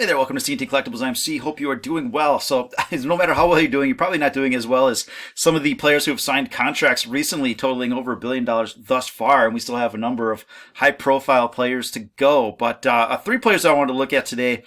Hey there, welcome to CandTCollectibles. I'm C. Hope you are doing well. So, no matter how well you're doing, you're probably not doing as well as some of the players who have signed contracts recently, totaling over $1 billion thus far, and we still have a number of high-profile players to go. But three players I wanted to look at today: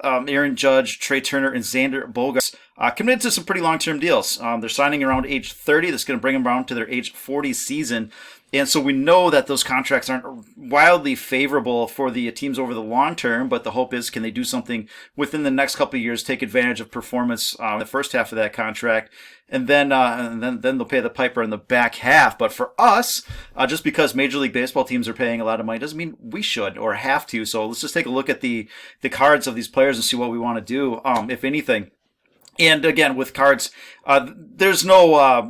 Aaron Judge, Trea Turner, and Xander Bogaerts. Committed to some pretty long-term deals. They're signing around age 30. That's going to bring them around to their age 40 season. And so we know that those contracts aren't wildly favorable for the teams over the long term, but the hope is, can they do something within the next couple of years, take advantage of performance in the first half of that contract, and then they'll pay the piper in the back half. But for us, just because Major League Baseball teams are paying a lot of money doesn't mean we should or have to. So let's just take a look at the cards of these players and see what we want to do, if anything. And again, with cards, there's no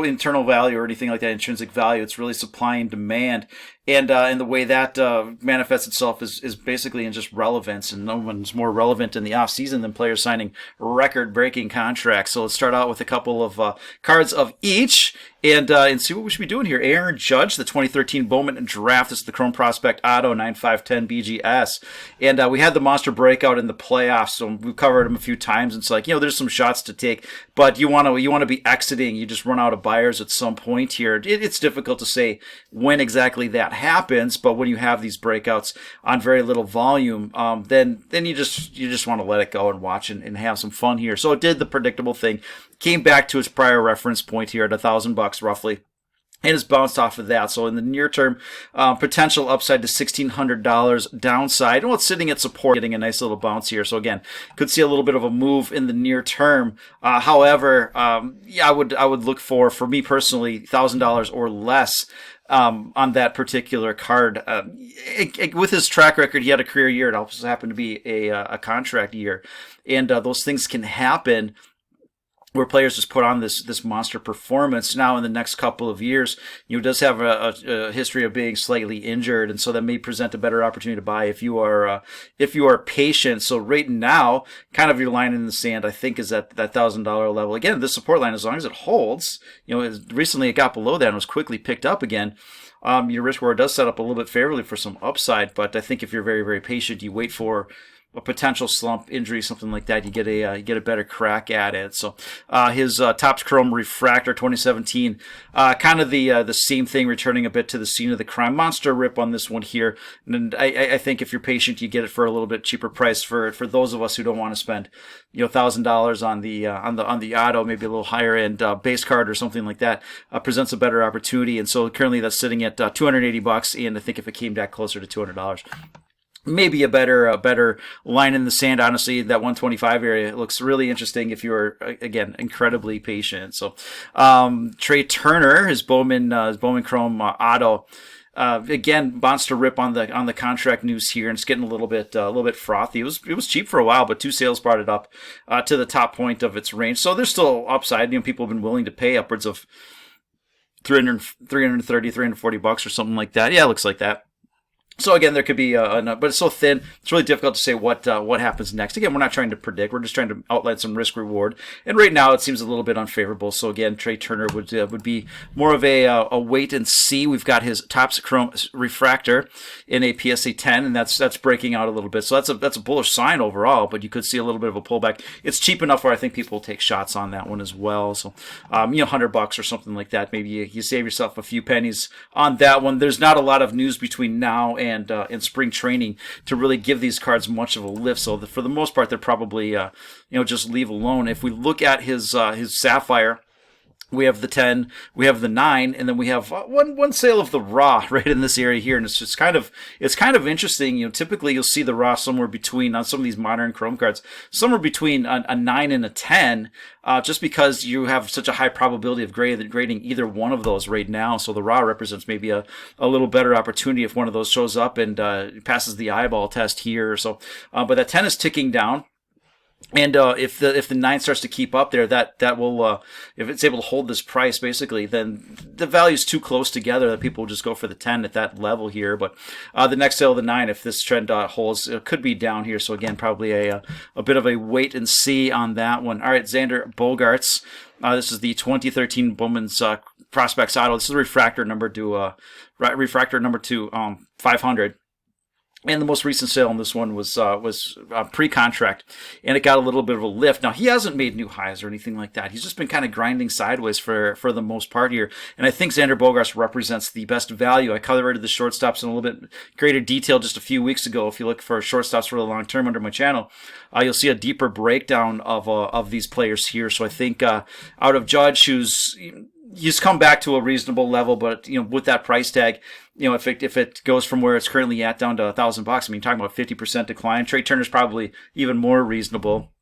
internal value or anything like that, intrinsic value. It's really supply and demand, and the way that manifests itself is basically in just relevance. And no one's more relevant in the off season than players signing record-breaking contracts. So let's start out with a couple of cards of each, and see what we should be doing here. Aaron Judge, the 2013 Bowman Draft. This is the Chrome Prospect Auto 9510 BGS, and we had the monster breakout in the playoffs. So we've covered him a few times. It's like, there's some shots to take, but you want to be exiting. You just run out of buyers at some point here. It's difficult to say when exactly that happens, but when you have these breakouts on very little volume, then you just want to let it go and watch and have some fun here. So it did the predictable thing, came back to its prior reference point here at $1,000 roughly, and has bounced off of that. So in the near term, potential upside to $1,600, downside. Well, it's sitting at support, getting a nice little bounce here. So again, could see a little bit of a move in the near term. However, I would look for me personally, $1,000 or less on that particular card. With his track record, he had a career year. It also happened to be a contract year, and those things can happen where players just put on this monster performance. Now in the next couple of years, does have a history of being slightly injured, and so that may present a better opportunity to buy if you are patient. So right now, kind of your line in the sand, I think, is at that $1,000 level. Again, this support line, as long as it holds, recently it got below that and was quickly picked up again. Your risk reward does set up a little bit favorably for some upside, but I think if you're very, very patient, you wait for a potential slump, injury, something like that, you get a better crack at it. So his Topps Chrome Refractor 2017, kind of the same thing, returning a bit to the scene of the crime. Monster rip on this one here, and I think if you're patient, you get it for a little bit cheaper price for those of us who don't want to spend $1,000 on the auto, maybe a little higher end base card or something like that. Presents a better opportunity, and so currently that's sitting at $280, and I think if it came back closer to $200. Maybe a better line in the sand. Honestly, that 125 area looks really interesting if you're, again, incredibly patient. So, Trea Turner, his Bowman Chrome Auto, again, monster rip on the contract news here, and it's getting a little bit frothy. It was cheap for a while, but two sales brought it up to the top point of its range. So there's still upside. People have been willing to pay upwards of $330, $340 or something like that. Yeah, it looks like that. So again, there could be but it's so thin, it's really difficult to say what happens next. Again, we're not trying to predict; we're just trying to outline some risk reward. And right now, it seems a little bit unfavorable. So again, Trea Turner would be more of a wait and see. We've got his Topps Chrome Refractor in a PSA 10, and that's breaking out a little bit. So that's a bullish sign overall. But you could see a little bit of a pullback. It's cheap enough where I think people will take shots on that one as well. So $100 or something like that. Maybe you save yourself a few pennies on that one. There's not a lot of news between now and in spring training to really give these cards much of a lift. So for the most part, they're probably just leave alone. If we look at his Sapphire, we have the 10, we have the 9, and then we have one sale of the raw right in this area here, and it's kind of interesting. Typically you'll see the raw somewhere between, on some of these modern Chrome cards, somewhere between a 9 and a 10, just because you have such a high probability of grading either one of those right now. So the raw represents maybe a little better opportunity if one of those shows up and passes the eyeball test here. So, but that 10 is ticking down. And if the 9 starts to keep up there, that will if it's able to hold this price basically, then the value is too close together that people will just go for the 10 at that level here. But the next sale of the 9, if this trend holds, it could be down here. So again, probably a bit of a wait and see on that one. All right, Xander Bogaerts. This is the 2013 Bowman's Prospects Auto. This is a refractor number to 500. And the most recent sale on this one was pre-contract, and it got a little bit of a lift. Now, he hasn't made new highs or anything like that. He's just been kind of grinding sideways for the most part here. And I think Xander Bogaerts represents the best value. I covered the shortstops in a little bit greater detail just a few weeks ago. If you look for shortstops for the long term under my channel, you'll see a deeper breakdown of these players here. So I think out of Judge, he's come back to a reasonable level, but with that price tag, if it goes from where it's currently at down to $1,000, I mean, talking about 50% decline. Trea Turner's probably even more reasonable.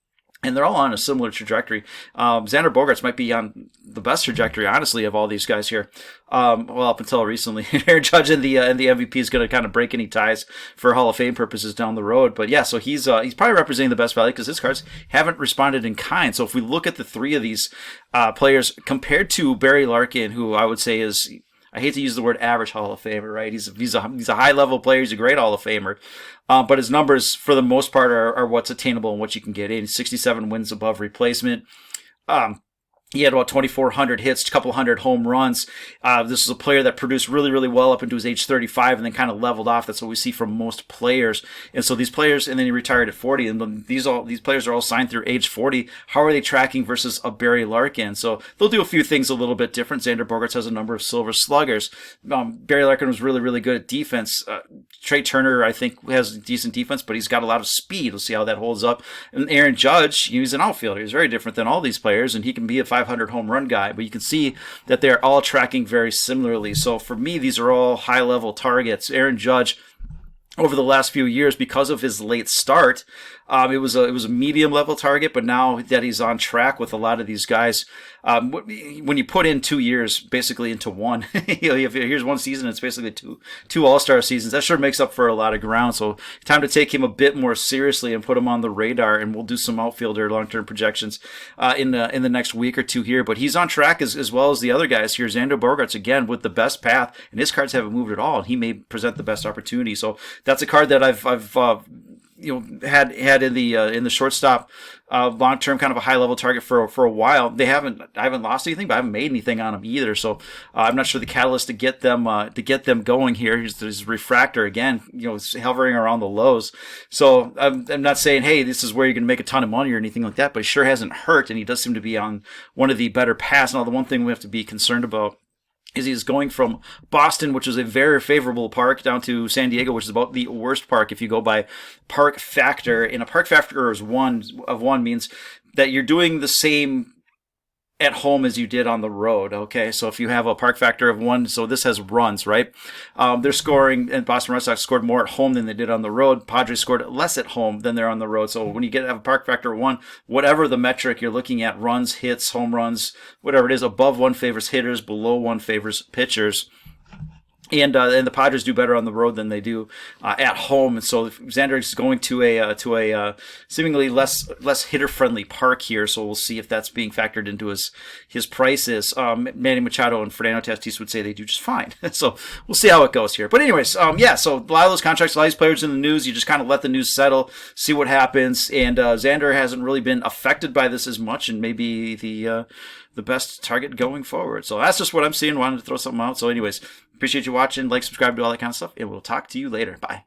And they're all on a similar trajectory. Xander Bogaerts might be on the best trajectory, honestly, of all these guys here. Well, up until recently, Aaron Judge and the MVP is going to kind of break any ties for Hall of Fame purposes down the road. But yeah, so he's probably representing the best value because his cards haven't responded in kind. So if we look at the three of these players compared to Barry Larkin, who I would say is, I hate to use the word average Hall of Famer, right? He's a high level player. He's a great Hall of Famer. But his numbers, for the most part, are what's attainable and what you can get in. 67 wins above replacement. He had about 2,400 hits, a couple hundred home runs. This is a player that produced really, really well up into his age 35 and then kind of leveled off. That's what we see from most players. And so these players, and then he retired at 40. And these players are all signed through age 40. How are they tracking versus a Barry Larkin? So they'll do a few things a little bit different. Xander Bogaerts has a number of silver sluggers. Barry Larkin was really, really good at defense. Trea Turner, I think, has decent defense, but he's got a lot of speed. We'll see how that holds up. And Aaron Judge, he's an outfielder. He's very different than all these players, and he can be a 500 home run guy, but you can see that they're all tracking very similarly. So for me, these are all high level targets. Aaron Judge, over the last few years, because of his late start, it was a medium level target, but now that he's on track with a lot of these guys, when you put in 2 years basically into one, here's one season, it's basically two All-Star seasons. That sure makes up for a lot of ground. So time to take him a bit more seriously and put him on the radar, and we'll do some outfielder long-term projections in the next week or two here. But he's on track as well as the other guys here. Xander Bogaerts, again, with the best path, and his cards haven't moved at all, and he may present the best opportunity. So that's a card that I've had in the shortstop long term, kind of a high level target for a while. I haven't lost anything, but I haven't made anything on them either. So I'm not sure the catalyst to get them going here is this refractor again. It's hovering around the lows. So I'm not saying, hey, this is where you're going to make a ton of money or anything like that, but he sure hasn't hurt, and he does seem to be on one of the better paths. Now, the one thing we have to be concerned about is he's going from Boston, which is a very favorable park, down to San Diego, which is about the worst park if you go by park factor. And a park factor of one means that you're doing the same at home as you did on the road. Okay, so if you have a park factor of 1, so this has runs, right? They're scoring, and Boston Red Sox scored more at home than they did on the road. Padres scored less at home than they're on the road. So when you have a park factor of 1, whatever the metric you're looking at, runs, hits, home runs, whatever it is, above 1 favors hitters, below 1 favors pitchers. And the Padres do better on the road than they do at home, and so Xander is going to a seemingly less hitter friendly park here. So we'll see if that's being factored into his prices. Manny Machado and Fernando Tatis would say they do just fine. So we'll see how it goes here. But anyways, so a lot of those contracts, a lot of these players in the news, you just kind of let the news settle, see what happens. And Xander hasn't really been affected by this as much, and maybe the best target going forward. So that's just what I'm seeing. Wanted to throw something out. So anyways, appreciate you watching. Like, subscribe, do all that kind of stuff, and we'll talk to you later. Bye.